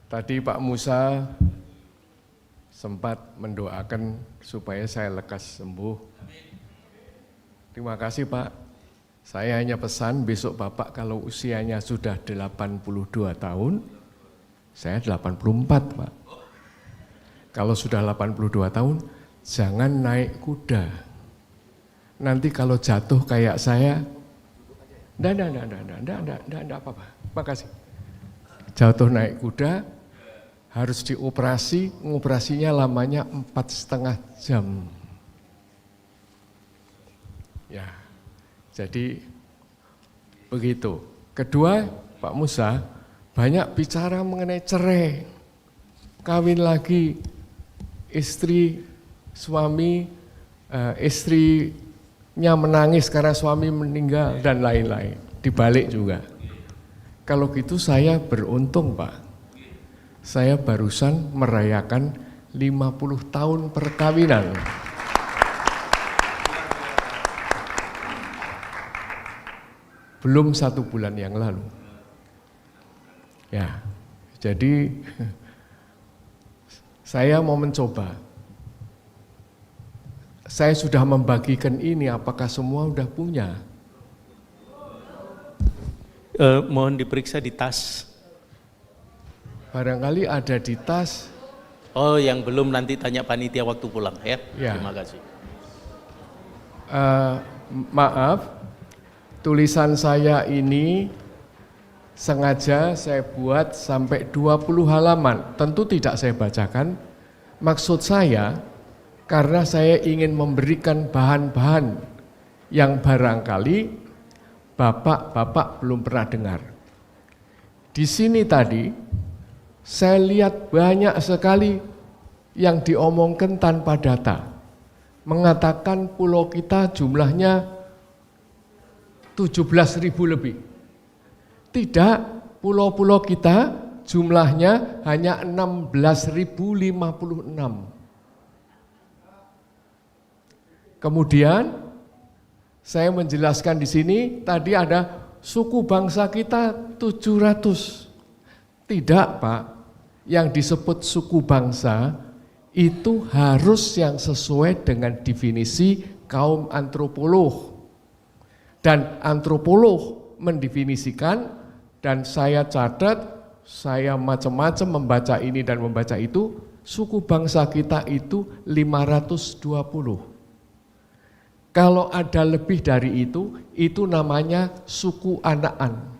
Tadi Pak Musa sempat mendoakan supaya saya lekas sembuh. Terima kasih Pak. Saya hanya pesan besok Bapak kalau usianya sudah 82 tahun, saya 84 Pak. Kalau sudah 82 tahun, jangan naik kuda. Nanti kalau jatuh kayak saya, enggak apa-apa. Makasih. Jatuh naik kuda, harus dioperasi, ngoperasinya lamanya 4,5 jam. Ya, jadi begitu. Kedua, Pak Musa banyak bicara mengenai cerai, kawin lagi, istrinya menangis karena suami meninggal dan lain-lain. Dibalik juga. Kalau gitu saya beruntung Pak. Saya barusan merayakan 50 tahun perkawinan. Belum 1 bulan yang lalu. Ya, jadi saya mau mencoba. Saya sudah membagikan ini, apakah semua sudah punya? Mohon diperiksa di tas. Barangkali ada di tas. Oh, yang belum nanti tanya panitia waktu pulang ya. Ya. Terima kasih. Maaf, tulisan saya ini sengaja saya buat sampai 20 halaman. Tentu tidak saya bacakan. Maksud saya, karena saya ingin memberikan bahan-bahan yang barangkali Bapak-bapak belum pernah dengar. Di sini tadi, saya lihat banyak sekali yang diomongkan tanpa data. Mengatakan pulau kita jumlahnya 17.000 lebih. Tidak, pulau-pulau kita jumlahnya hanya 16.056. Kemudian saya menjelaskan di sini, tadi ada suku bangsa kita 700. Tidak Pak, yang disebut suku bangsa itu harus yang sesuai dengan definisi kaum antropolog. Dan antropolog mendefinisikan, dan saya catat, saya macam-macam membaca ini dan membaca itu, suku bangsa kita itu 520. Kalau ada lebih dari itu namanya suku Anaan.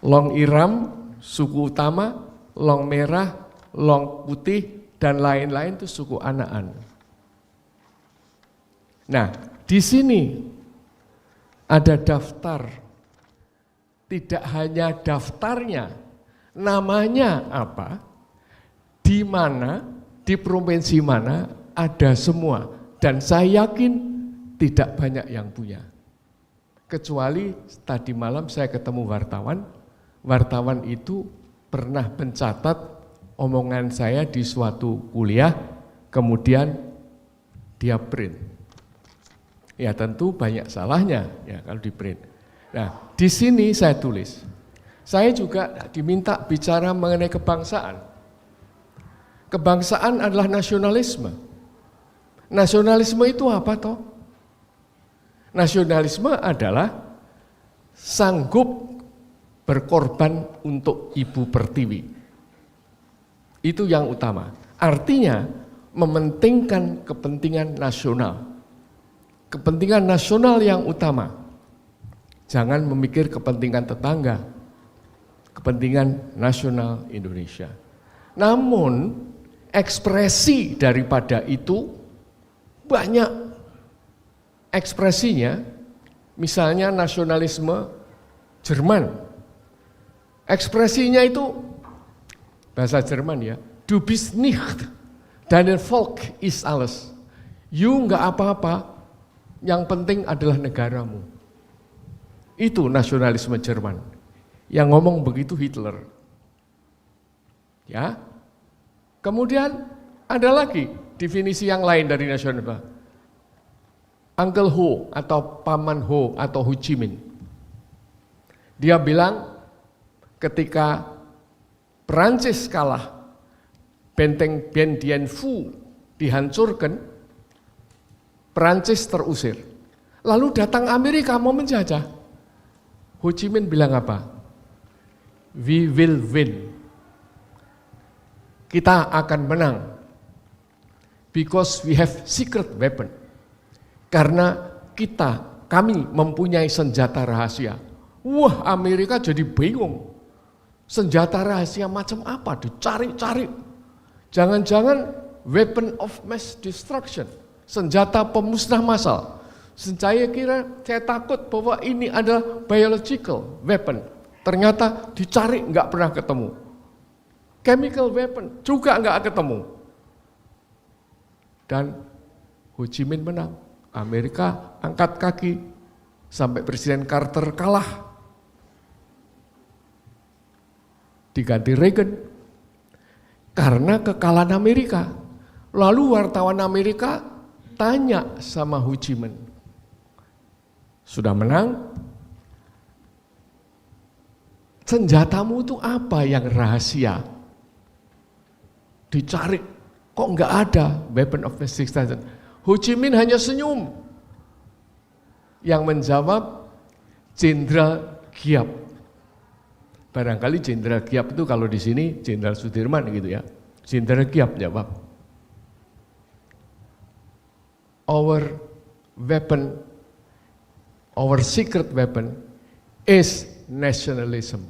Long Iram, suku utama, Long Merah, Long Putih, dan lain-lain itu suku Anaan. Nah, di sini ada daftar. Tidak hanya daftarnya, namanya apa, di mana, di provinsi mana, ada semua. Dan saya yakin tidak banyak yang punya. Kecuali tadi malam saya ketemu wartawan itu pernah mencatat omongan saya di suatu kuliah, kemudian dia print. Ya tentu banyak salahnya ya kalau di print. Nah di sini saya tulis, saya juga diminta bicara mengenai kebangsaan. Kebangsaan adalah nasionalisme. Nasionalisme itu apa toh? Nasionalisme adalah sanggup berkorban untuk Ibu Pertiwi. Itu yang utama. Artinya mementingkan kepentingan nasional. Kepentingan nasional yang utama. Jangan memikir kepentingan tetangga. Kepentingan nasional Indonesia. Namun ekspresi daripada itu banyak ekspresinya, misalnya nasionalisme Jerman. Ekspresinya itu bahasa Jerman ya, du bist nicht, dein Volk ist alles. You enggak apa-apa, yang penting adalah negaramu. Itu nasionalisme Jerman. Yang ngomong begitu Hitler. Ya. Kemudian ada lagi definisi yang lain dari nasionalisme. Uncle Ho atau Paman Ho atau Ho Chi Minh. Dia bilang ketika Perancis kalah, benteng Ben Dien Phu dihancurkan, Perancis terusir. Lalu datang Amerika mau menjajah. Ho Chi Minh bilang apa? We will win. Kita akan menang. Because we have secret weapon. Karena kami mempunyai senjata rahasia. Wah, Amerika jadi bingung. Senjata rahasia macam apa? Dicari-cari. Jangan-jangan weapon of mass destruction. Senjata pemusnah massal. Saya takut bahwa ini adalah biological weapon. Ternyata dicari nggak pernah ketemu. Chemical weapon juga nggak ketemu. Dan Ho Chi Minh menang. Amerika angkat kaki sampai Presiden Carter kalah. Diganti Reagan. Karena kekalahan Amerika. Lalu wartawan Amerika tanya sama Ho Chi Minh. Sudah menang? Senjatamu itu apa yang rahasia? Dicari, kok enggak ada weapon of mass destruction. Ho Chi Minh hanya senyum. Yang menjawab Jenderal Giap. Barangkali Jenderal Giap itu kalau di sini Jenderal Sudirman gitu ya. Jenderal Giap jawab. Our weapon, our secret weapon is nationalism.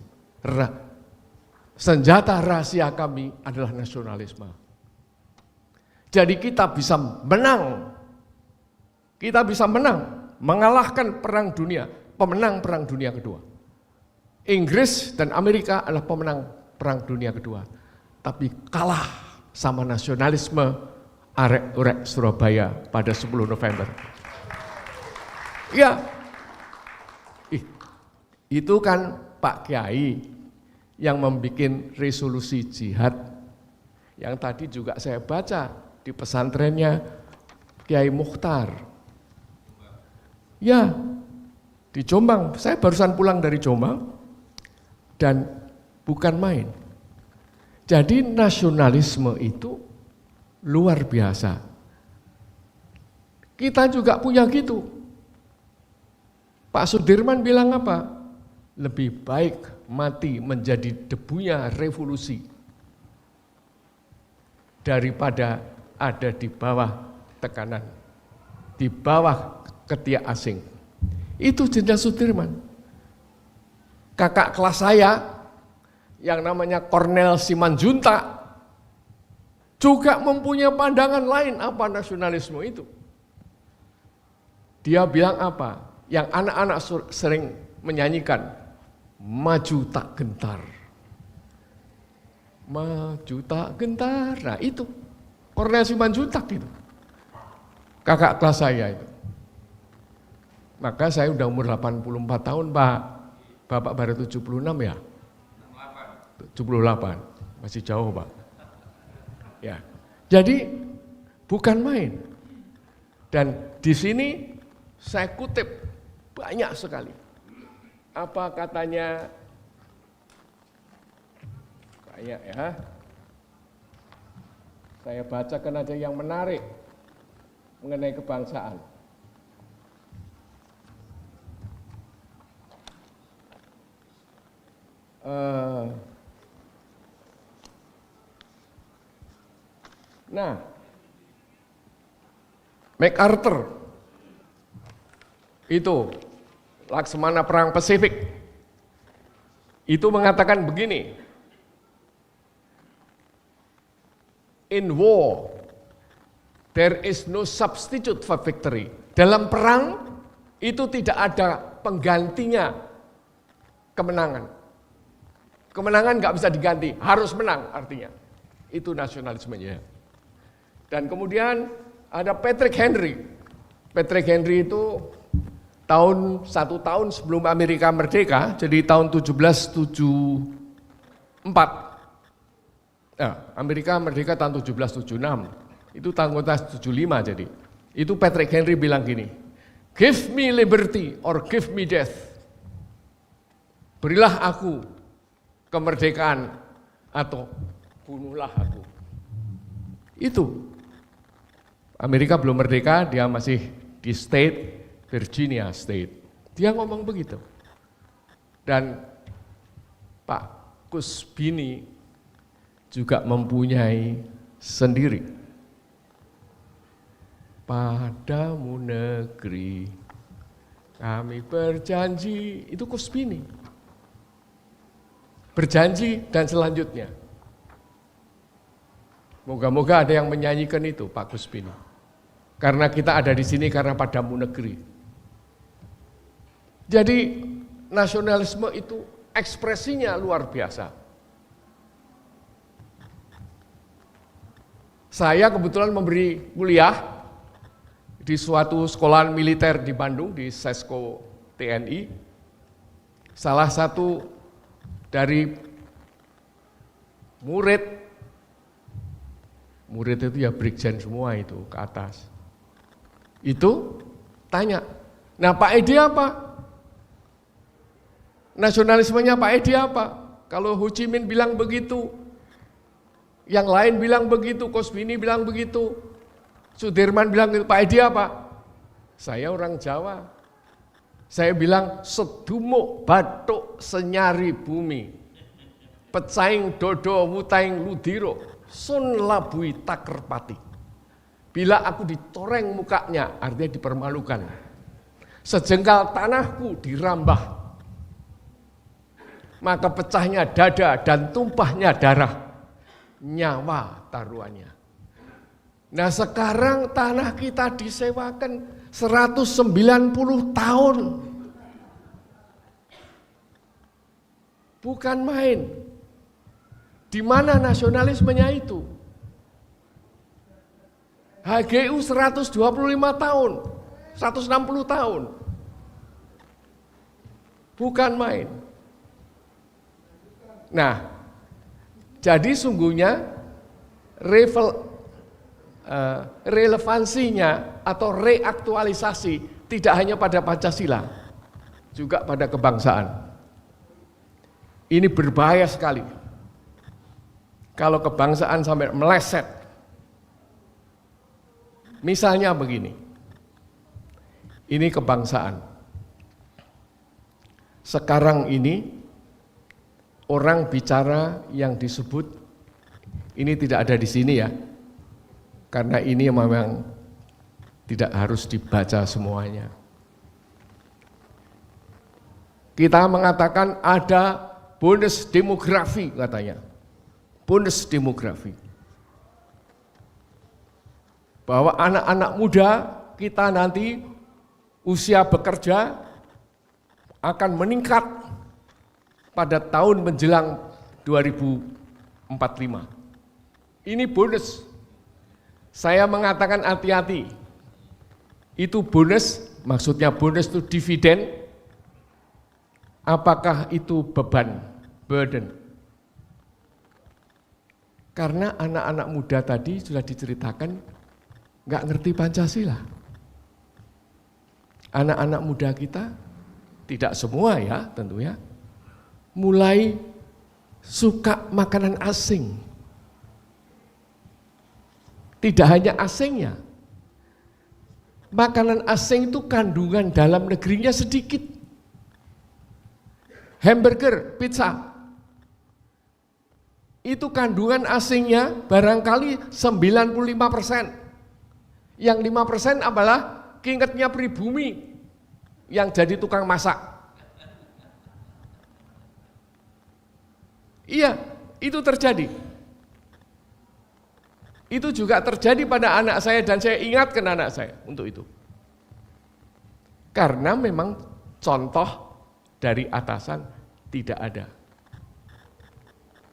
Senjata rahasia kami adalah nasionalisme. Jadi kita bisa menang. Kita bisa menang, mengalahkan perang dunia, pemenang perang dunia kedua. Inggris dan Amerika adalah pemenang perang dunia kedua. Tapi kalah sama nasionalisme arek-arek Surabaya pada 10 November. Ya, itu kan Pak Kiai yang membuat resolusi jihad. Yang tadi juga saya baca di pesantrennya Kiai Mukhtar. Ya, di Jombang. Saya barusan pulang dari Jombang dan bukan main. Jadi nasionalisme itu luar biasa. Kita juga punya gitu. Pak Sudirman bilang apa? Lebih baik mati menjadi debunya revolusi daripada ada di bawah tekanan, di bawah ketiak asing. Itu Jenderal Sudirman. Kakak kelas saya yang namanya Kornel Simanjuntak juga mempunyai pandangan lain apa nasionalisme itu. Dia bilang apa? Yang anak-anak sering menyanyikan, maju tak gentar. Maju tak gentar. Nah itu Kornel Simanjuntak itu. Kakak kelas saya itu. Maka saya udah umur 84 tahun, Pak. Bapak baru 76 ya? 78. Masih jauh, Pak. Ya. Jadi bukan main. Dan di sini saya kutip banyak sekali. Apa katanya? Kayak ya. Saya bacakan aja yang menarik mengenai kebangsaan. Nah, MacArthur itu Laksamana Perang Pasifik itu mengatakan begini, in war there is no substitute for victory. Dalam perang itu tidak ada penggantinya kemenangan. Kemenangan nggak bisa diganti, harus menang artinya. Itu nasionalismenya. Dan kemudian ada Patrick Henry. Patrick Henry itu 1 tahun sebelum Amerika merdeka, jadi tahun 1774. Nah, Amerika merdeka tahun 1776. Itu tahun 1775 jadi. Itu Patrick Henry bilang gini, give me liberty or give me death. Berilah aku kemerdekaan atau bunuhlah aku. Itu. Amerika belum merdeka, dia masih di state, Virginia State. Dia ngomong begitu. Dan Pak Kusbini juga mempunyai sendiri. Padamu negeri, kami berjanji, itu Kusbini. Berjanji dan selanjutnya. Moga-moga ada yang menyanyikan itu, Pak Kusbini. Karena kita ada di sini karena padamu negeri. Jadi nasionalisme itu ekspresinya luar biasa. Saya kebetulan memberi kuliah di suatu sekolahan militer di Bandung, di Sesko TNI. Salah satu dari murid itu ya brigjen semua itu ke atas. Itu tanya, nah Pak Edi apa? Nasionalismenya Pak Edi apa? Kalau Ho Chi Minh bilang begitu, yang lain bilang begitu, Kusbini bilang begitu, Sudirman bilang begitu, Pak Edi apa? Saya orang Jawa. Saya bilang sedumuk batuk senyari bumi, pecaing dodo mutaing ludiro, sun labui takerpati. Bila aku ditoreng mukanya, artinya dipermalukan. Sejengkal tanahku dirambah, maka pecahnya dada dan tumpahnya darah, nyawa taruhannya. Nah sekarang tanah kita disewakan 190 tahun. Bukan main. Di mana nasionalismenya itu? HGU 125 tahun, 160 tahun. Bukan main. Nah, jadi sungguhnya relevansinya atau reaktualisasi tidak hanya pada Pancasila, juga pada kebangsaan. Ini berbahaya sekali. Kalau kebangsaan sampai meleset. Misalnya begini, ini kebangsaan. Sekarang ini orang bicara yang disebut, ini tidak ada di sini ya, karena ini memang tidak harus dibaca semuanya. Kita mengatakan ada bonus demografi katanya, bonus demografi. Bahwa anak-anak muda kita nanti usia bekerja akan meningkat pada tahun menjelang 2045. Ini bonus. Saya mengatakan hati-hati. Itu bonus, maksudnya bonus itu dividen. Apakah itu beban, burden? Karena anak-anak muda tadi sudah diceritakan nggak ngerti Pancasila. Anak-anak muda kita, tidak semua ya tentunya, mulai suka makanan asing. Tidak hanya asingnya, makanan asing itu kandungan dalam negerinya sedikit. Hamburger, pizza, itu kandungan asingnya barangkali 95%. Yang 5% adalah keringatnya pribumi yang jadi tukang masak. Iya, itu terjadi. Itu juga terjadi pada anak saya dan saya ingatkan anak saya untuk itu. Karena memang contoh dari atasan tidak ada.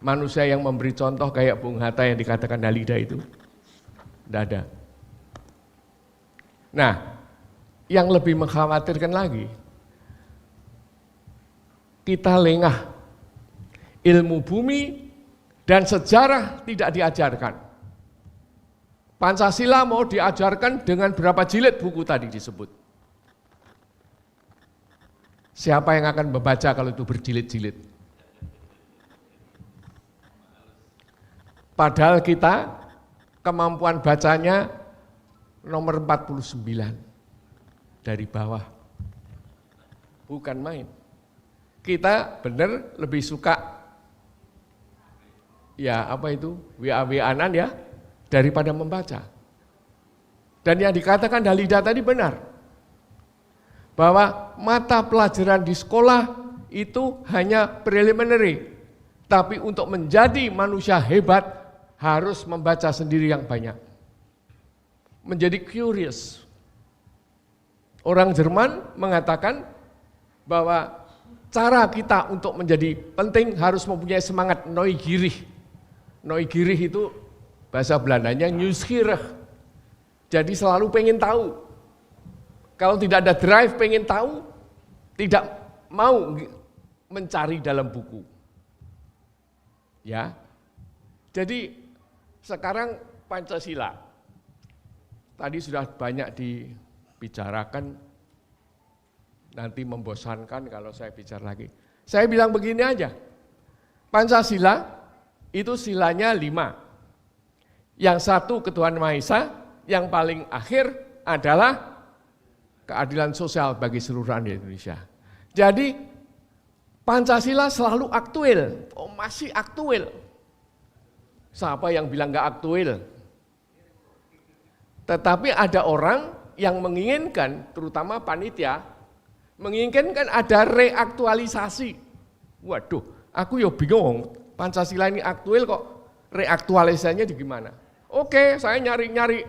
Manusia yang memberi contoh kayak Bung Hatta yang dikatakan Halida itu, tidak ada. Nah, yang lebih mengkhawatirkan lagi, kita lengah, ilmu bumi dan sejarah tidak diajarkan. Pancasila mau diajarkan dengan berapa jilid buku tadi disebut. Siapa yang akan membaca kalau itu berjilid-jilid? Padahal kita kemampuan bacanya nomor 49 dari bawah. Bukan main. Kita benar lebih suka ya apa itu WA-WA-an ya daripada membaca. Dan yang dikatakan Dalida tadi benar, bahwa mata pelajaran di sekolah itu hanya preliminary, tapi untuk menjadi manusia hebat harus membaca sendiri yang banyak. Menjadi curious. Orang Jerman mengatakan bahwa cara kita untuk menjadi penting harus mempunyai semangat neugierig. Neugierig itu bahasa Belandanya nieuwsgierig. Jadi selalu pengen tahu. Kalau tidak ada drive pengen tahu, tidak mau mencari dalam buku. Ya. Jadi sekarang Pancasila. Tadi sudah banyak dibicarakan, nanti membosankan kalau saya bicara lagi. Saya bilang begini aja, Pancasila itu silanya 5. Yang satu ketuhanan Maha Esa, yang paling akhir adalah keadilan sosial bagi seluruh rakyat Indonesia. Jadi Pancasila selalu aktual, masih aktual. Siapa yang bilang nggak aktual? Tetapi ada orang yang menginginkan, terutama panitia, menginginkan ada reaktualisasi. Waduh, aku ya bingung, Pancasila ini aktual kok reaktualisasinya di gimana? Oke, saya nyari-nyari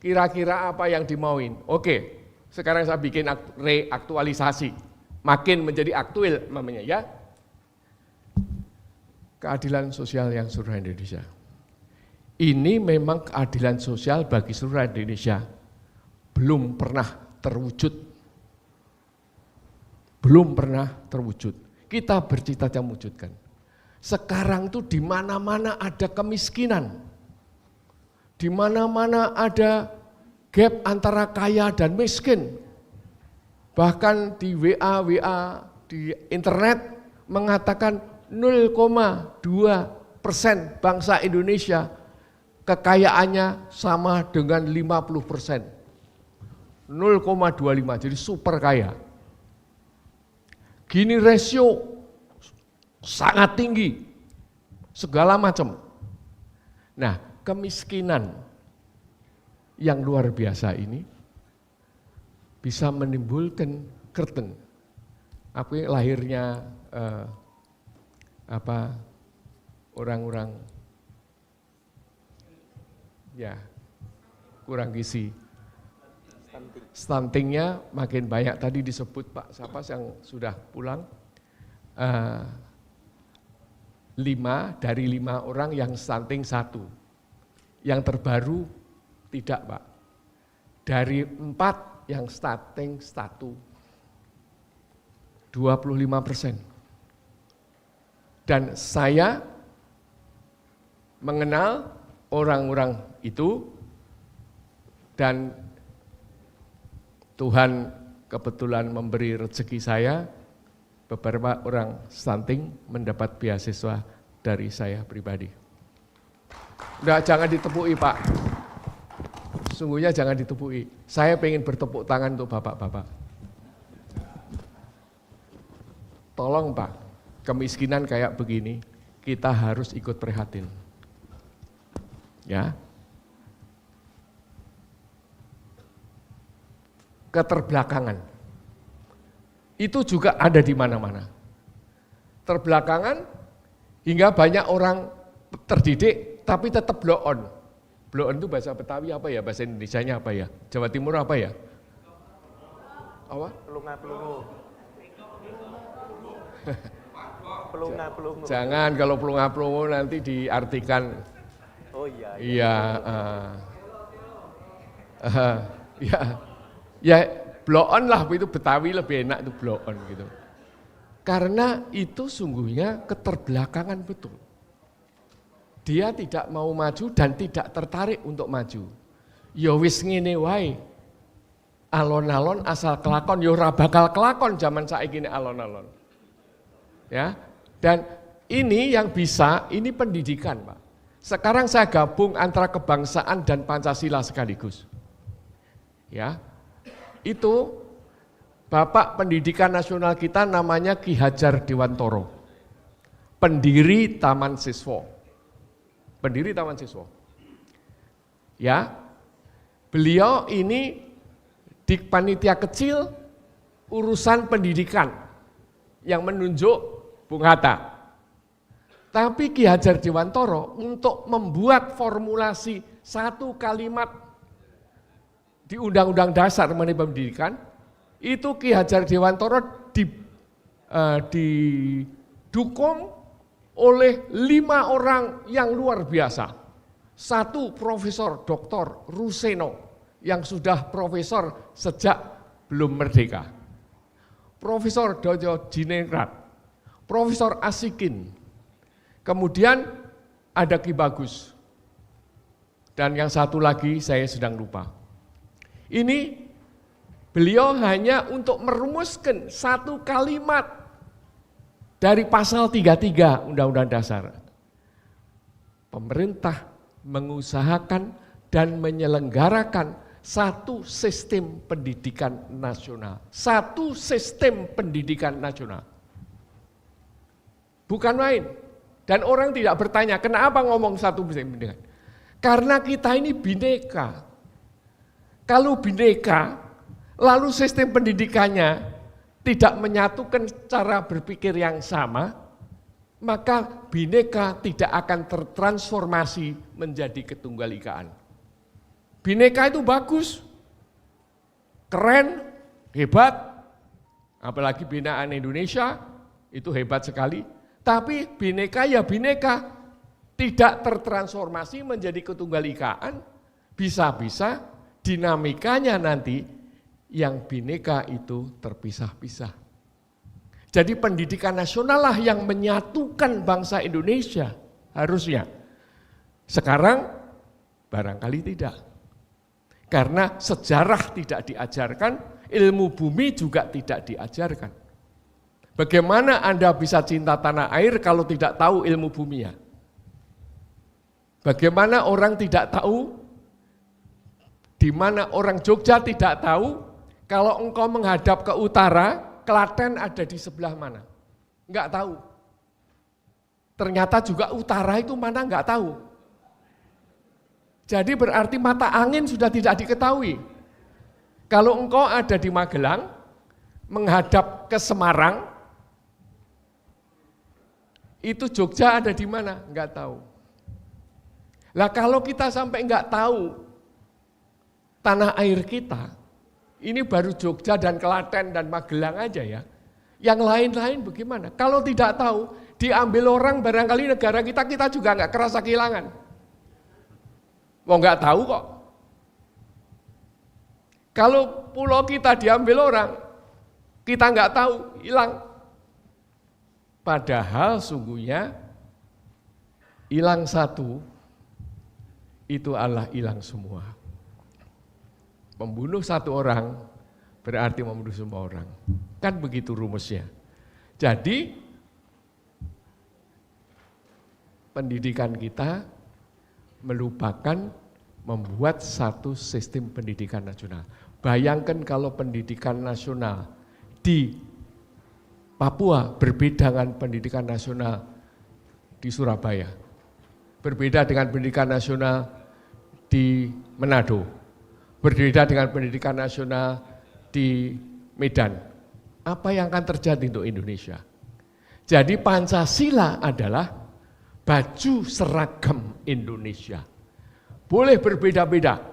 kira-kira apa yang dimauin. Oke, sekarang saya bikin reaktualisasi, makin menjadi aktual namanya ya. Keadilan sosial yang seluruh Indonesia. Ini memang keadilan sosial bagi seluruh Indonesia belum pernah terwujud. Belum pernah terwujud. Kita bercita-cita mewujudkan. Sekarang tuh di mana-mana ada kemiskinan. Di mana-mana ada gap antara kaya dan miskin. Bahkan di WA di internet mengatakan 0,2% bangsa Indonesia kekayaannya sama dengan 50%. 0,25, jadi super kaya. Gini rasio sangat tinggi, segala macam. Nah, kemiskinan yang luar biasa ini bisa menimbulkan curtain. Apa lahirnya orang-orang ya kurang gizi. Stuntingnya makin banyak, tadi disebut Pak siapa yang sudah pulang, 5 dari 5 orang yang stunting 1. Yang terbaru tidak Pak, dari 4 yang stunting 1, 25%. Dan saya mengenal orang-orang itu dan Tuhan kebetulan memberi rezeki saya, beberapa orang stunting mendapat beasiswa dari saya pribadi. Udah jangan ditepui Pak, sungguhnya jangan ditepui. Saya pengen bertepuk tangan untuk bapak-bapak. Tolong Pak, kemiskinan kayak begini, kita harus ikut prihatin. Ya. Keterbelakangan. Itu juga ada di mana-mana. Terbelakangan hingga banyak orang terdidik tapi tetap blow on. Blow on itu bahasa Betawi apa ya? Bahasa Indonesianya apa ya? Jawa Timur apa ya? Apa? Pelunga-pelungu. Pelunga-pelungu. Jangan, kalau pelunga-pelungu nanti diartikan. Oh iya. Iya. Ya blow on lah, itu Betawi lebih enak itu blow on gitu. Karena itu sungguhnya keterbelakangan betul. Dia tidak mau maju dan tidak tertarik untuk maju. Ya wis ngene wae. Alon-alon asal kelakon, ya ora bakal kelakon zaman saiki ini alon-alon. Ya. Dan ini yang bisa, ini pendidikan, Pak. Sekarang saya gabung antara kebangsaan dan Pancasila sekaligus. Ya, itu Bapak Pendidikan Nasional kita namanya Ki Hajar Dewantoro, pendiri Taman Siswa. Pendiri Taman Siswa. Ya, beliau ini di panitia kecil urusan pendidikan yang menunjuk Bung Hatta. Tapi Ki Hajar Dewantoro untuk membuat formulasi satu kalimat di Undang-Undang Dasar mengenai pendidikan, itu Ki Hajar Dewantoro didukung oleh 5 orang yang luar biasa. 1 Profesor Dr. Ruseno yang sudah profesor sejak belum merdeka. Profesor Dojo Jiningrat, Profesor Asikin, kemudian ada Ki Bagus, dan yang satu lagi saya sedang lupa. Ini beliau hanya untuk merumuskan satu kalimat dari pasal 33 Undang-Undang Dasar. Pemerintah mengusahakan dan menyelenggarakan satu sistem pendidikan nasional. Satu sistem pendidikan nasional. Bukan main. Dan orang tidak bertanya, kenapa ngomong satu sistem pendidikan? Karena kita ini bineka. Kalau bineka, lalu sistem pendidikannya tidak menyatukan cara berpikir yang sama, maka bineka tidak akan tertransformasi menjadi ketunggal-ikaan. Bineka itu bagus, keren, hebat, apalagi binaan Indonesia, itu hebat sekali. Tapi bineka ya bineka, tidak tertransformasi menjadi ketunggal-ikaan, bisa-bisa dinamikanya nanti yang bineka itu terpisah-pisah. Jadi pendidikan nasional lah yang menyatukan bangsa Indonesia harusnya. Sekarang barangkali tidak. Karena sejarah tidak diajarkan, ilmu bumi juga tidak diajarkan. Bagaimana Anda bisa cinta tanah air kalau tidak tahu ilmu buminya? Bagaimana orang tidak tahu, di mana orang Jogja tidak tahu, kalau engkau menghadap ke utara, Klaten ada di sebelah mana? Enggak tahu. Ternyata juga utara itu mana enggak tahu. Jadi berarti mata angin sudah tidak diketahui. Kalau engkau ada di Magelang, menghadap ke Semarang, itu Jogja ada di mana? Enggak tahu. Lah kalau kita sampai enggak tahu tanah air kita, ini baru Jogja dan Klaten dan Magelang aja ya. Yang lain-lain bagaimana? Kalau tidak tahu, diambil orang barangkali negara kita juga enggak kerasa kehilangan. Mau enggak tahu kok. Kalau pulau kita diambil orang, kita enggak tahu, hilang. Padahal sungguhnya hilang satu, itu adalah hilang semua. Membunuh satu orang berarti membunuh semua orang. Kan begitu rumusnya. Jadi pendidikan kita melupakan membuat satu sistem pendidikan nasional. Bayangkan kalau pendidikan nasional di Papua berbeda dengan pendidikan nasional di Surabaya, berbeda dengan pendidikan nasional di Manado, berbeda dengan pendidikan nasional di Medan. Apa yang akan terjadi untuk Indonesia? Jadi Pancasila adalah baju seragam Indonesia. Boleh berbeda-beda,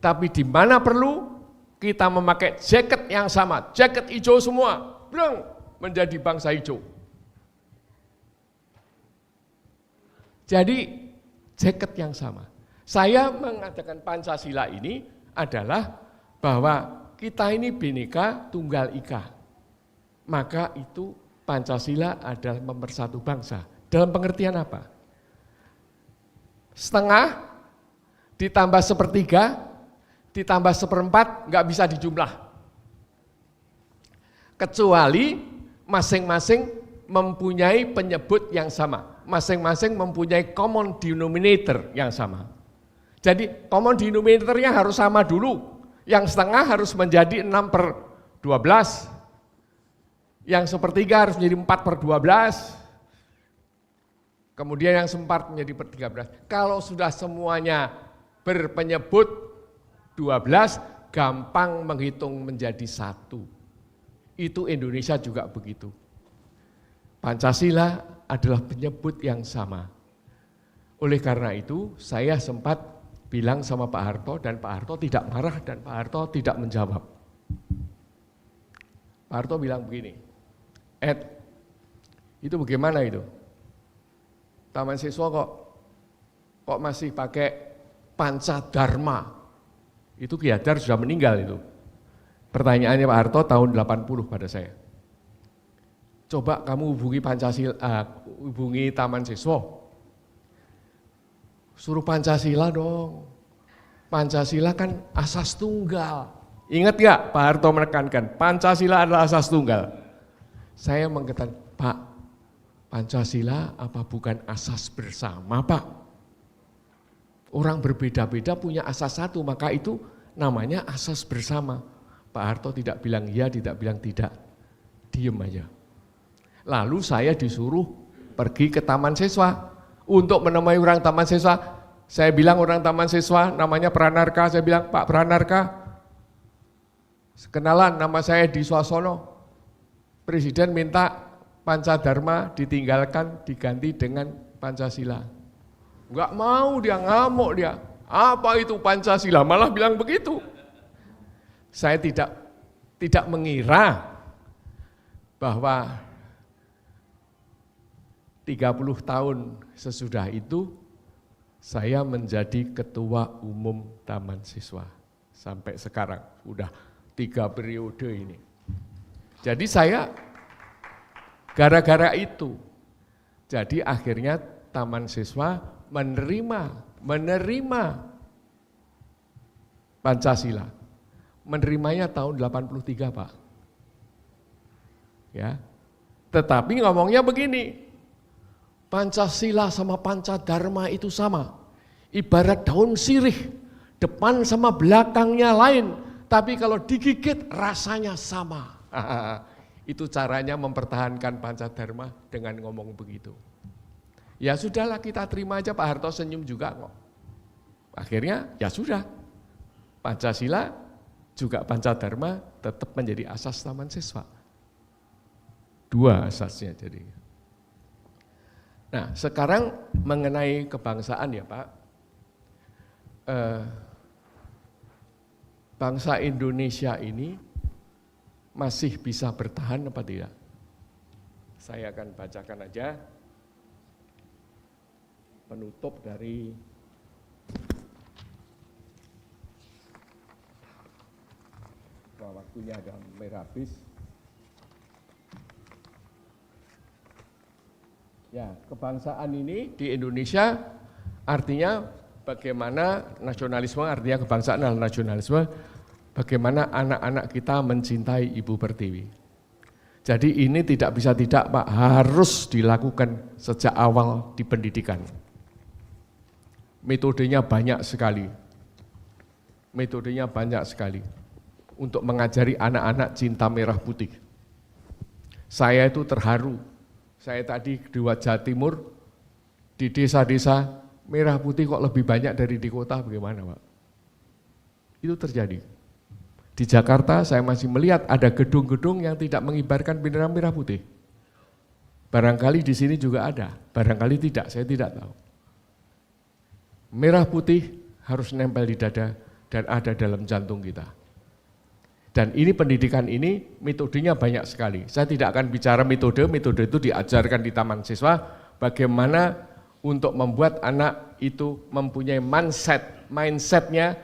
tapi di mana perlu kita memakai jaket yang sama, jaket hijau semua, breng, menjadi bangsa hijau. Jadi jaket yang sama. Saya mengadakan Pancasila ini adalah bahwa kita ini Bhinneka Tunggal Ika. Maka itu Pancasila adalah pemersatu bangsa. Dalam pengertian apa? Setengah ditambah sepertiga ditambah seperempat nggak bisa dijumlah. Kecuali masing-masing mempunyai penyebut yang sama. masing-masing mempunyai common denominator yang sama. Jadi common denominatornya harus sama dulu. Yang setengah harus menjadi 6/12. Yang sepertiga harus menjadi 4/12. Kemudian yang seempat menjadi 1/13. Kalau sudah semuanya berpenyebut 12, gampang menghitung menjadi 1. Itu Indonesia juga begitu. Pancasila adalah penyebut yang sama. Oleh karena itu, saya sempat bilang sama Pak Harto, dan Pak Harto tidak marah, dan Pak Harto tidak menjawab. Pak Harto bilang begini, Ed, itu bagaimana itu? Taman Siswa kok masih pakai Pancadharma? Itu Ki Hadar sudah meninggal itu. Pertanyaannya Pak Harto tahun 80 pada saya. Coba kamu hubungi Pancasila, hubungi Taman Siswa. Suruh Pancasila dong. Pancasila kan asas tunggal. Ingat gak Pak Harto menekankan, Pancasila adalah asas tunggal. Saya mengatakan, Pak, Pancasila apa bukan asas bersama, Pak? Orang berbeda-beda punya asas satu, maka itu namanya asas bersama. Pak Harto tidak bilang iya, tidak bilang tidak. Diem aja. Lalu saya disuruh pergi ke Taman Siswa. Untuk menemui orang Taman Siswa, saya bilang orang Taman Siswa namanya Pranarka, saya bilang, Pak Pranarka, kenalan nama saya Di Swasono. Presiden minta Pancadharma ditinggalkan, diganti dengan Pancasila. Enggak mau dia, ngamuk dia. Apa itu Pancasila? Malah bilang begitu. Saya tidak mengira bahwa 30 tahun sesudah itu saya menjadi ketua umum Taman Siswa. Sampai sekarang, udah 3 periode ini. Jadi saya gara-gara itu, jadi akhirnya Taman Siswa menerima Pancasila. Menerimanya tahun 83, Pak. Ya. Tetapi ngomongnya begini, Pancasila sama Pancadharma itu sama. Ibarat daun sirih, depan sama belakangnya lain, tapi kalau digigit rasanya sama. Itu caranya mempertahankan Pancadharma dengan ngomong begitu. Ya sudahlah, kita terima aja, Pak Harto senyum juga kok. Akhirnya ya sudah, Pancasila juga Pancadharma tetap menjadi asas Taman Siswa. 2 asasnya jadi. Nah sekarang mengenai kebangsaan ya Pak, bangsa Indonesia ini masih bisa bertahan apa tidak? Saya akan bacakan aja penutup dari waktunya agak merah habis. Ya, kebangsaan ini di Indonesia artinya bagaimana nasionalisme, artinya kebangsaan adalah nasionalisme, bagaimana anak-anak kita mencintai Ibu Pertiwi. Jadi ini tidak bisa tidak Pak, harus dilakukan sejak awal di pendidikan. Metodenya banyak sekali. Metodenya banyak sekali untuk mengajari anak-anak cinta merah putih. Saya itu terharu. Saya tadi di Jawa Timur, di desa-desa merah putih kok lebih banyak dari di kota, bagaimana Pak? Itu terjadi. Di Jakarta saya masih melihat ada gedung-gedung yang tidak mengibarkan bendera merah putih. Barangkali di sini juga ada, barangkali tidak, saya tidak tahu. Merah putih harus nempel di dada dan ada dalam jantung kita. Dan ini pendidikan ini metodenya banyak sekali. Saya tidak akan bicara metode itu diajarkan di Taman Siswa, bagaimana untuk membuat anak itu mempunyai mindsetnya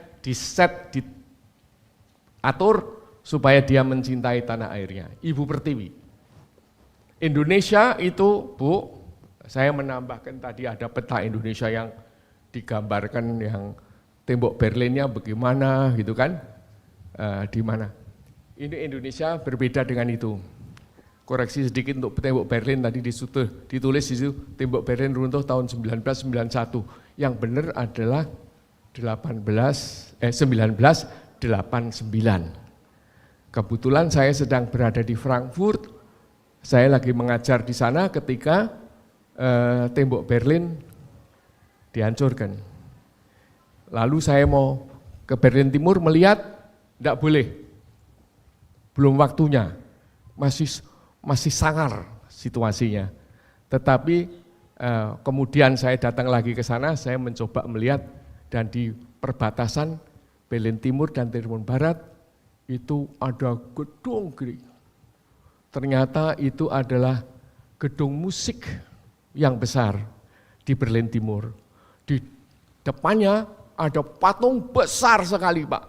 diatur supaya dia mencintai tanah airnya. Ibu Pertiwi. Indonesia itu, Bu, saya menambahkan tadi ada peta Indonesia yang digambarkan yang tembok Berlinnya bagaimana gitu kan, di mana. Ini Indonesia berbeda dengan itu. koreksi sedikit untuk tembok Berlin tadi ditulis di situ tembok Berlin runtuh tahun 1991. Yang benar adalah 1989. Kebetulan saya sedang berada di Frankfurt. Saya lagi mengajar di sana ketika tembok Berlin dihancurkan. Lalu saya mau ke Berlin Timur melihat, tidak boleh, belum waktunya, masih sangar situasinya. Tetapi kemudian saya datang lagi ke sana, saya mencoba melihat dan di perbatasan Berlin Timur dan Berlin Barat itu ada gedung gede. Ternyata itu adalah gedung musik yang besar di Berlin Timur. Di depannya ada patung besar sekali, Pak.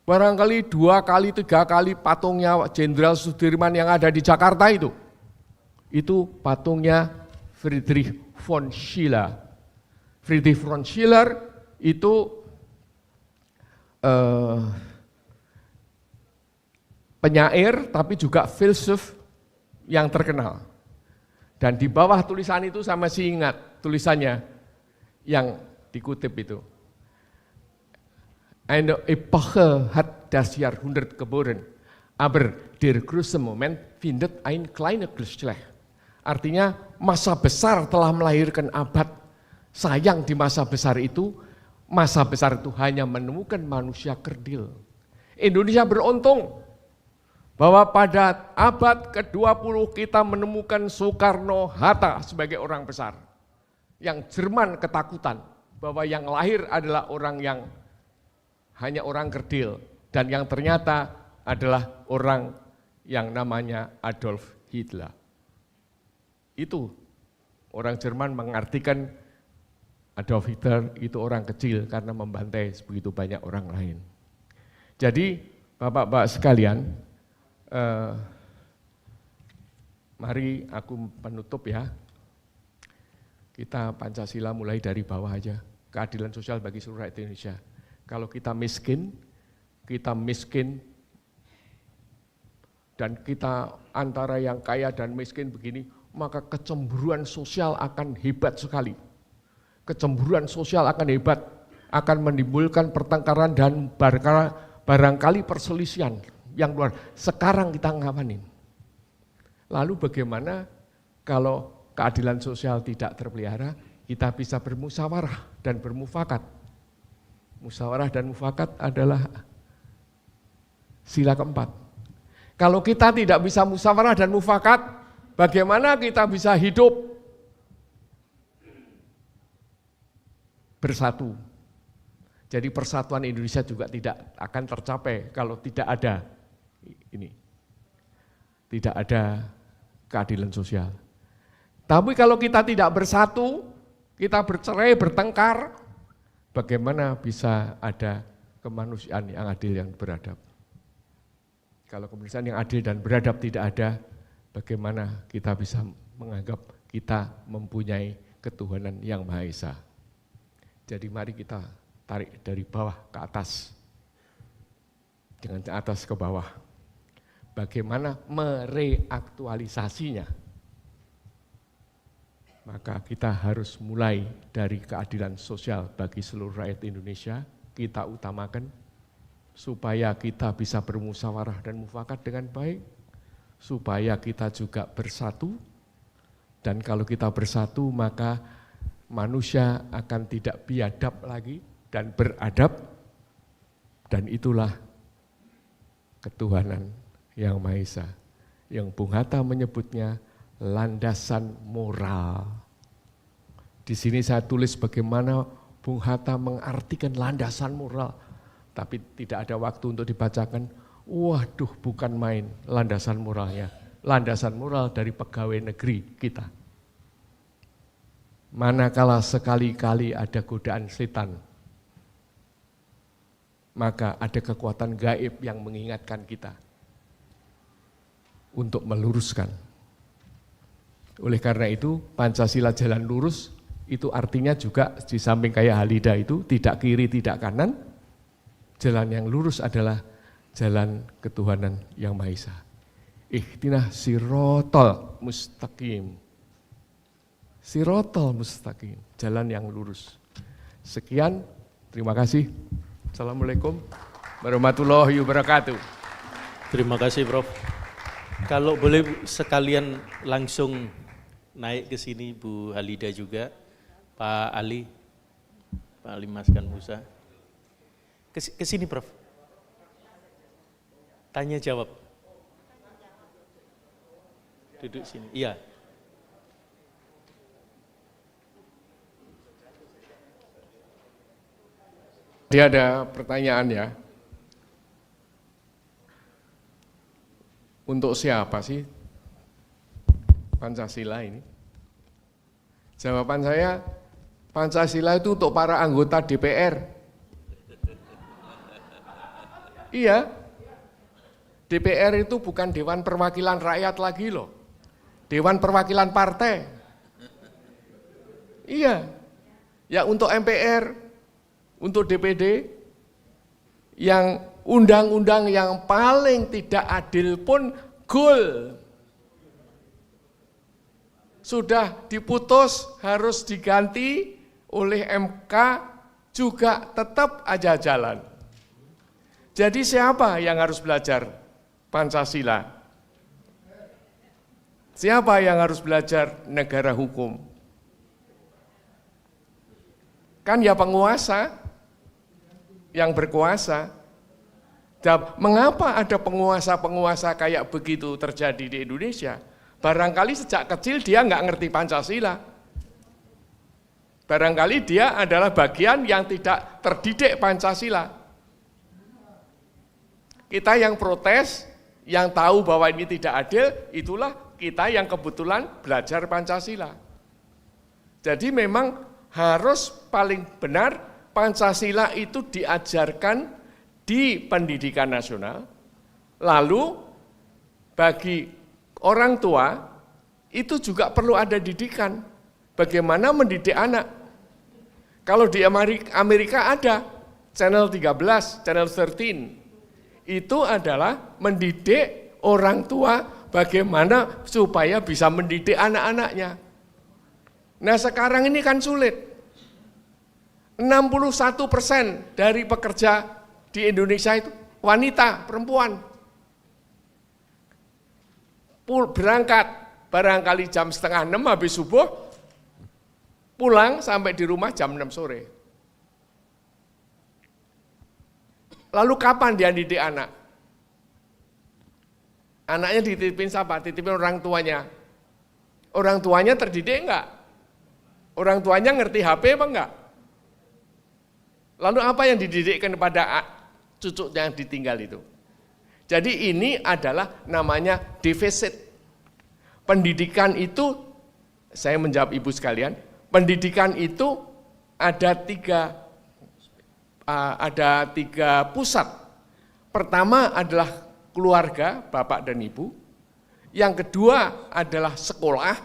Barangkali 2 kali, 3 kali patungnya Jenderal Sudirman yang ada di Jakarta itu. Itu patungnya Friedrich von Schiller. Friedrich von Schiller itu penyair tapi juga filsuf yang terkenal. Dan di bawah tulisan itu saya masih ingat tulisannya yang dikutip itu. Eine Epoche hat das Jahrhundert geboren, aber der große Moment findet ein kleines Geschlecht. Artinya masa besar telah melahirkan abad. Sayang di masa besar itu hanya menemukan manusia kerdil. Indonesia beruntung bahwa pada abad ke-20 kita menemukan Soekarno-Hatta sebagai orang besar. Yang Jerman ketakutan bahwa yang lahir adalah orang yang hanya orang kerdil dan yang ternyata adalah orang yang namanya Adolf Hitler. Itu orang Jerman mengartikan Adolf Hitler itu orang kecil karena membantai begitu banyak orang lain. Jadi Bapak-bapak sekalian, mari aku penutup ya. Kita Pancasila mulai dari bawah aja, keadilan sosial bagi seluruh rakyat Indonesia. Kalau kita miskin dan kita antara yang kaya dan miskin begini, maka kecemburuan sosial akan hebat sekali. Kecemburuan sosial akan hebat, akan menimbulkan pertengkaran dan barangkali perselisihan yang luar. Sekarang kita ngapain? Lalu bagaimana kalau keadilan sosial tidak terpelihara, kita bisa bermusyawarah dan bermufakat. Musyawarah dan mufakat adalah sila keempat. Kalau kita tidak bisa musyawarah dan mufakat, bagaimana kita bisa hidup bersatu? Jadi persatuan Indonesia juga tidak akan tercapai kalau tidak ada ini. Tidak ada keadilan sosial. Tapi kalau kita tidak bersatu, kita bercerai, bertengkar, bagaimana bisa ada kemanusiaan yang adil yang beradab? Kalau kemanusiaan yang adil dan beradab tidak ada, bagaimana kita bisa menganggap kita mempunyai ketuhanan yang Maha Esa? Jadi mari kita tarik dari bawah ke atas, dengan atas ke bawah. Bagaimana mereaktualisasinya? Maka kita harus mulai dari keadilan sosial bagi seluruh rakyat Indonesia, kita utamakan supaya kita bisa bermusyawarah dan mufakat dengan baik, supaya kita juga bersatu, dan kalau kita bersatu maka manusia akan tidak biadab lagi dan beradab, dan itulah ketuhanan yang Maha Esa, yang Bung Hatta menyebutnya landasan moral. Di sini saya tulis bagaimana Bung Hatta mengartikan landasan moral, tapi tidak ada waktu untuk dibacakan. Waduh, bukan main landasan moralnya. Landasan moral dari pegawai negeri kita. Manakala sekali-kali ada godaan setan, maka ada kekuatan gaib yang mengingatkan kita untuk meluruskan. Oleh karena itu, Pancasila jalan lurus itu artinya juga di samping kayak Halida itu tidak kiri, tidak kanan. Jalan yang lurus adalah jalan ketuhanan yang Maha Esa. Ihdinas sirotol mustaqim. Sirotol mustaqim, jalan yang lurus. Sekian, terima kasih. Assalamualaikum warahmatullahi wabarakatuh. Terima kasih Prof. Kalau boleh sekalian langsung naik ke sini Bu Halida juga, Pak Ali Maskan Musa. Ke sini Prof. Tanya jawab. Duduk sini. Iya. Dia ada pertanyaan ya. Untuk siapa sih Pancasila ini? Jawaban saya, Pancasila itu untuk para anggota DPR. Iya, DPR itu bukan Dewan Perwakilan Rakyat lagi loh. Dewan Perwakilan Partai. Iya, ya untuk MPR, untuk DPD, yang undang-undang yang paling tidak adil pun goal. Sudah diputus harus diganti oleh MK juga tetap aja jalan. Jadi siapa yang harus belajar Pancasila? Siapa yang harus belajar negara hukum? Kan ya penguasa yang berkuasa. Dan mengapa ada penguasa-penguasa kayak begitu terjadi di Indonesia? Barangkali sejak kecil dia nggak ngerti Pancasila. Barangkali dia adalah bagian yang tidak terdidik Pancasila. Kita yang protes, yang tahu bahwa ini tidak adil, itulah kita yang kebetulan belajar Pancasila. Jadi memang harus paling benar Pancasila itu diajarkan di pendidikan nasional, lalu bagi orang tua itu juga perlu ada didikan bagaimana mendidik anak. Kalau di Amerika ada channel 13, channel 13, itu adalah mendidik orang tua bagaimana supaya bisa mendidik anak-anaknya. Nah sekarang ini kan sulit, 61% dari pekerja di Indonesia itu wanita, perempuan. Berangkat barangkali jam 5:30 habis subuh, pulang sampai di rumah jam 6 sore. Lalu kapan dia didik anak? Anaknya dititipin siapa? Titipin orang tuanya. Orang tuanya terdidik enggak? Orang tuanya ngerti HP apa enggak? Lalu apa yang dididikkan pada cucu yang ditinggal itu? Jadi ini adalah namanya defisit. Pendidikan itu, saya menjawab ibu sekalian, pendidikan itu ada tiga pusat. Pertama adalah keluarga, bapak dan ibu. Yang kedua adalah sekolah.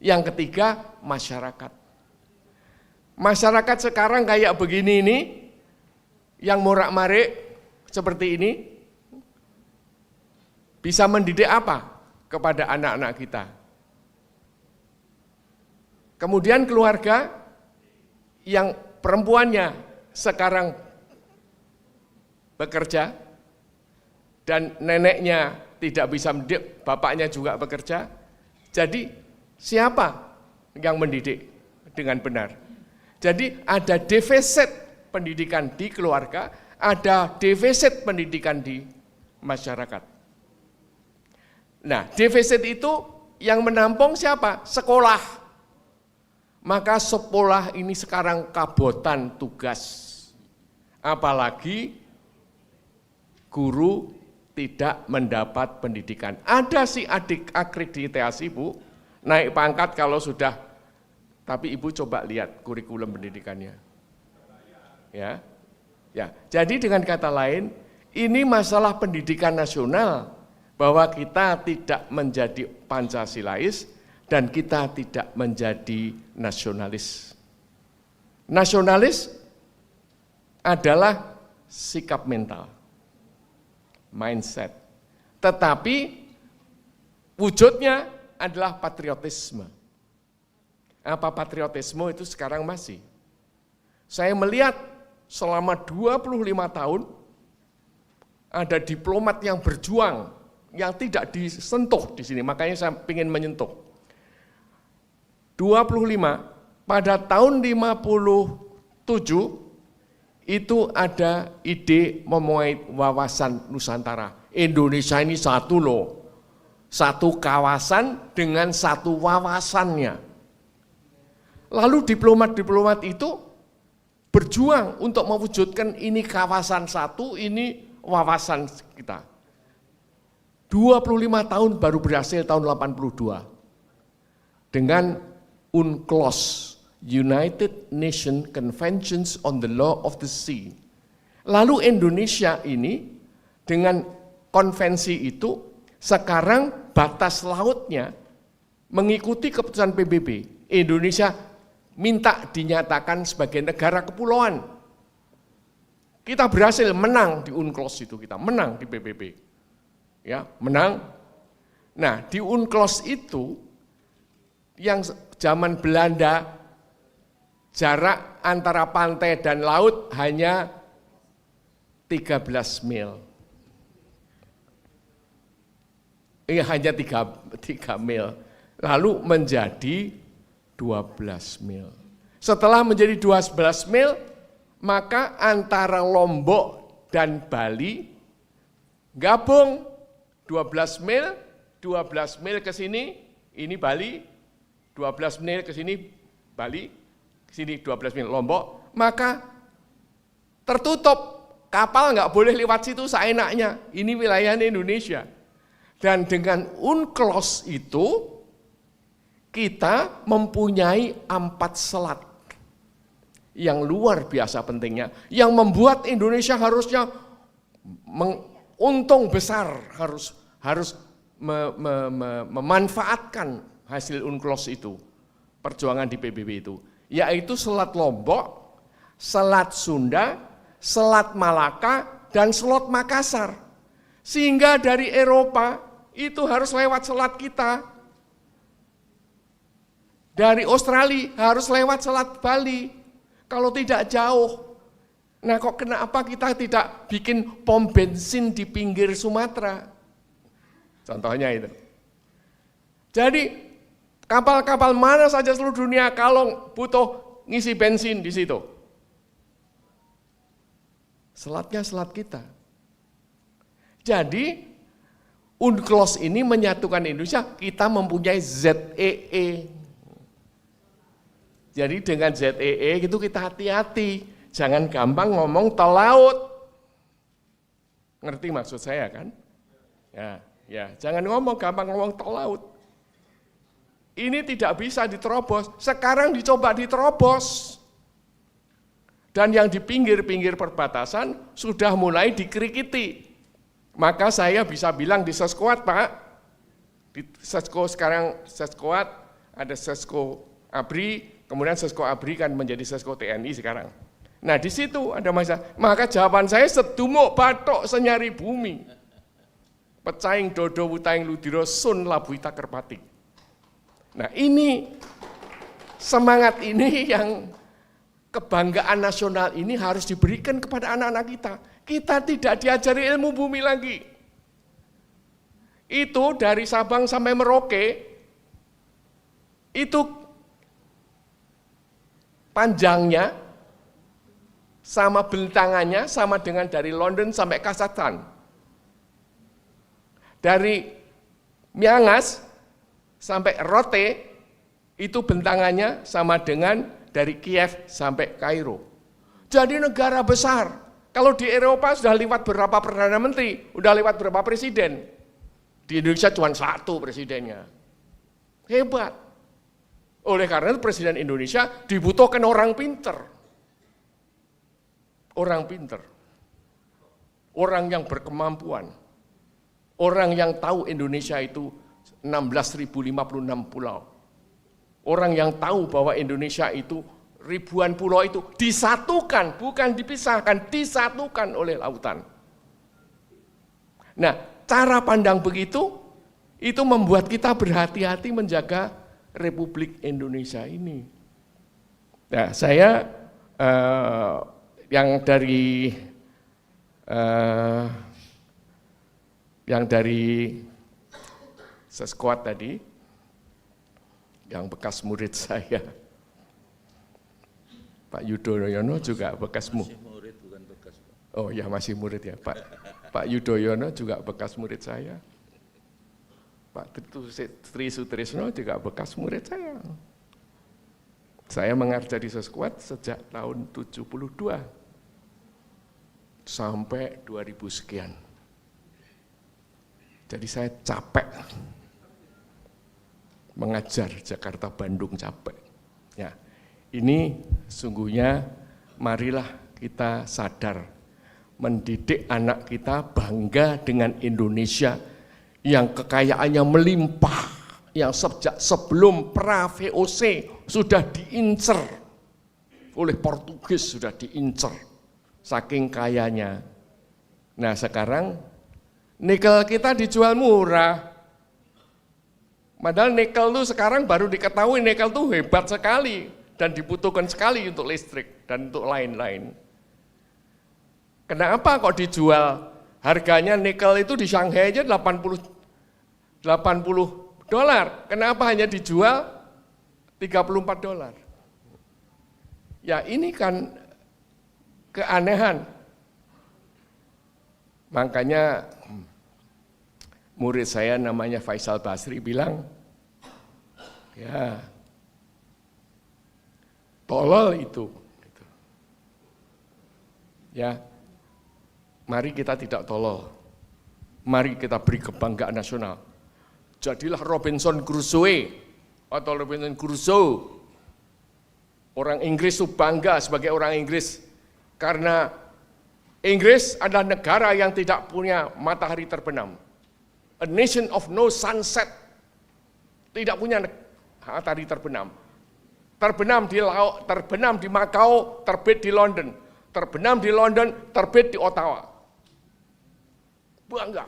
Yang ketiga masyarakat. Masyarakat sekarang kayak begini ini, yang morak-marik seperti ini, bisa mendidik apa kepada anak-anak kita? Kemudian keluarga yang perempuannya sekarang bekerja dan neneknya tidak bisa mendidik, bapaknya juga bekerja. Jadi siapa yang mendidik dengan benar? Jadi ada defisit pendidikan di keluarga, ada defisit pendidikan di masyarakat. Nah, defisit itu yang menampung siapa? Sekolah. Maka sekolah ini sekarang kabotan tugas. Apalagi guru tidak mendapat pendidikan. Ada si adik akreditasi Bu, naik pangkat kalau sudah, tapi Ibu coba lihat kurikulum pendidikannya. Ya. Jadi dengan kata lain, ini masalah pendidikan nasional, bahwa kita tidak menjadi Pancasilais dan kita tidak menjadi nasionalis. Nasionalis adalah sikap mental, mindset. Tetapi wujudnya adalah patriotisme. Apa patriotisme itu sekarang masih? Saya melihat selama 25 tahun ada diplomat yang berjuang, yang tidak disentuh di sini, makanya saya ingin menyentuh. 25, pada tahun 57, itu ada ide memuai wawasan Nusantara. Indonesia ini satu loh, satu kawasan dengan satu wawasannya. Lalu diplomat-diplomat itu berjuang untuk mewujudkan ini kawasan satu, ini wawasan kita. 25 tahun baru berhasil tahun 82. Dengan UNCLOS, United Nations Conventions on the Law of the Sea. Lalu Indonesia ini dengan konvensi itu sekarang batas lautnya mengikuti keputusan PBB. Indonesia minta dinyatakan sebagai negara kepulauan. Kita berhasil menang di UNCLOS itu, kita menang di PBB. Ya, menang. Nah, di UNCLOS itu yang zaman Belanda jarak antara pantai dan laut hanya 13 mil. Hanya 3 mil. Lalu menjadi 12 mil. Setelah menjadi 12 mil, maka antara Lombok dan Bali gabung 12 mil ke sini, ini Bali, 12 mil ke sini Bali, sini 12 mil Lombok, maka tertutup, kapal nggak boleh lewat situ seenaknya, ini wilayahnya Indonesia. Dan dengan UNCLOS itu, kita mempunyai 4 selat yang luar biasa pentingnya, yang membuat Indonesia harusnya untung besar, harus memanfaatkan hasil UNCLOS itu, perjuangan di PBB itu, yaitu Selat Lombok, Selat Sunda, Selat Malaka, dan Selat Makassar. Sehingga dari Eropa itu harus lewat selat kita. Dari Australia harus lewat Selat Bali, kalau tidak jauh. Nah kok kenapa kita tidak bikin pom bensin di pinggir Sumatera? Contohnya itu. Jadi kapal-kapal mana saja seluruh dunia kalau butuh ngisi bensin di situ, selatnya selat kita. Jadi UNCLOS ini menyatukan Indonesia, kita mempunyai ZEE. Jadi dengan ZEE itu kita hati-hati, jangan gampang ngomong tol laut. Ngerti maksud saya kan? Ya, jangan gampang ngomong tol laut. Ini tidak bisa diterobos, sekarang dicoba diterobos. Dan yang di pinggir-pinggir perbatasan sudah mulai dikerikiti. Maka saya bisa bilang di Seskoat, Pak, di Sesko sekarang Seskoat, ada Sesko Abri, kemudian Sesko Abri kan menjadi Sesko TNI sekarang. Nah di situ ada masalah, maka jawaban saya sedumuk batok senyari bumi. Pecaing dodo wutaing ludiro sun labuita kerpati. Nah ini, semangat ini yang kebanggaan nasional ini harus diberikan kepada anak-anak kita. Kita tidak diajari ilmu bumi lagi. Itu dari Sabang sampai Merauke, itu panjangnya sama bentangannya sama dengan dari London sampai Kazakhstan. Dari Miangas sampai Rote itu bentangannya sama dengan dari Kiev sampai Kairo. Jadi negara besar. Kalau di Eropa sudah lewat berapa perdana menteri, udah lewat berapa presiden. Di Indonesia cuma 1 presidennya. Hebat. Oleh karena itu presiden Indonesia dibutuhkan orang pinter. Orang pinter. Orang yang berkemampuan. Orang yang tahu Indonesia itu 16.056 pulau. Orang yang tahu bahwa Indonesia itu ribuan pulau itu disatukan, bukan dipisahkan, disatukan oleh lautan. Nah, cara pandang begitu Itu membuat kita berhati-hati menjaga Republik Indonesia ini. Nah, saya yang dari Seskuad tadi, yang bekas murid saya, Pak Yudhoyono juga bekasmu. Masih murid, bukan bekas, Pak. Oh ya, masih murid ya, Pak Yudhoyono juga bekas murid saya. Pak Tri Sutrisno juga bekas murid saya. Saya mengajar di Seskuad sejak tahun 72 sampai 2000 sekian. Jadi saya capek mengajar Jakarta Bandung, capek. Ya, ini sungguhnya marilah kita sadar mendidik anak kita bangga dengan Indonesia yang kekayaannya melimpah, yang sejak sebelum pra-VOC sudah diincer oleh Portugis, sudah diincer saking kayanya. Nah, sekarang nikel kita dijual murah. Padahal nikel itu sekarang baru diketahui nikel itu hebat sekali dan dibutuhkan sekali untuk listrik dan untuk lain-lain. Kenapa kok dijual harganya nikel itu di Shanghai aja 80 $80. Kenapa hanya dijual $34? Ya ini kan keanehan. Makanya murid saya namanya Faisal Basri bilang, ya tolol itu. Ya, mari kita tidak tolol. Mari kita beri kebanggaan nasional. Jadilah Robinson Crusoe atau Robinson Crusoe. Orang Inggris itu bangga sebagai orang Inggris karena Inggris adalah negara yang tidak punya matahari terbenam. A nation of no sunset. Tidak punya matahari terbenam. Terbenam di laut, terbenam di Makau, terbit di London. Terbenam di London, terbit di Ottawa. Bangga.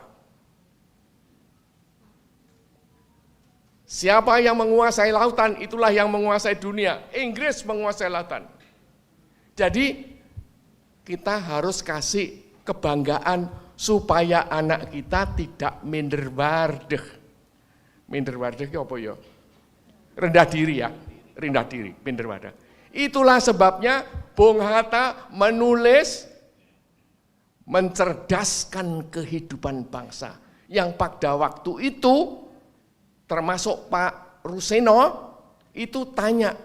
Siapa yang menguasai lautan, itulah yang menguasai dunia. Inggris menguasai lautan. Jadi, kita harus kasih kebanggaan supaya anak kita tidak minderwaardig. Minderwaardig apa ya? Rendah diri ya, rendah diri, minderwaardig. Itulah sebabnya Bung Hatta menulis mencerdaskan kehidupan bangsa. Yang pada waktu itu termasuk Pak Ruseno itu tanya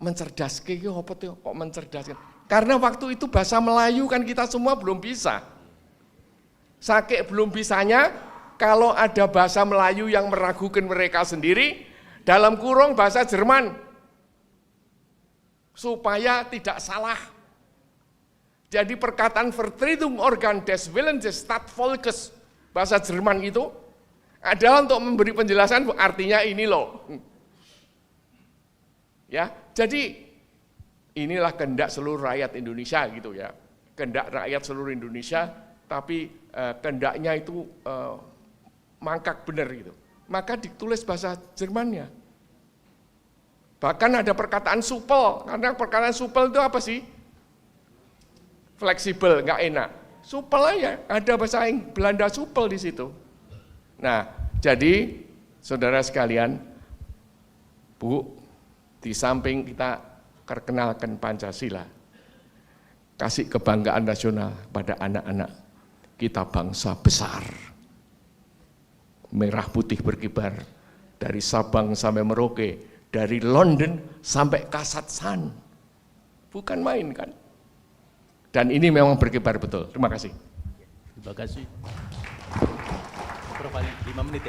mencerdaskan apa tuh kok mencerdaskan? Karena waktu itu bahasa Melayu kan kita semua belum bisa. Saking belum bisanya kalau ada bahasa Melayu yang meragukan mereka sendiri dalam kurung bahasa Jerman supaya tidak salah. Jadi perkataan Vertretungsorgan des Willens des Stadtvolkes bahasa Jerman itu adalah untuk memberi penjelasan artinya ini loh. Ya, jadi inilah kehendak seluruh rakyat Indonesia gitu ya. Kehendak rakyat seluruh Indonesia, tapi kehendaknya itu mangkak benar gitu. Maka ditulis bahasa Jermannya. Bahkan ada perkataan supel, karena perkataan supel itu apa sih? Fleksibel, nggak enak. Supel aja, ada bahasa Belanda supel di situ. Nah, jadi saudara sekalian, Bu, di samping kita perkenalkan Pancasila, kasih kebanggaan nasional pada anak-anak kita bangsa besar. Merah putih berkibar dari Sabang sampai Merauke, dari London sampai Kazakhstan. Bukan main kan? Dan ini memang berkibar betul. Terima kasih. Terima kasih. Prof Ali, 5 menit ya.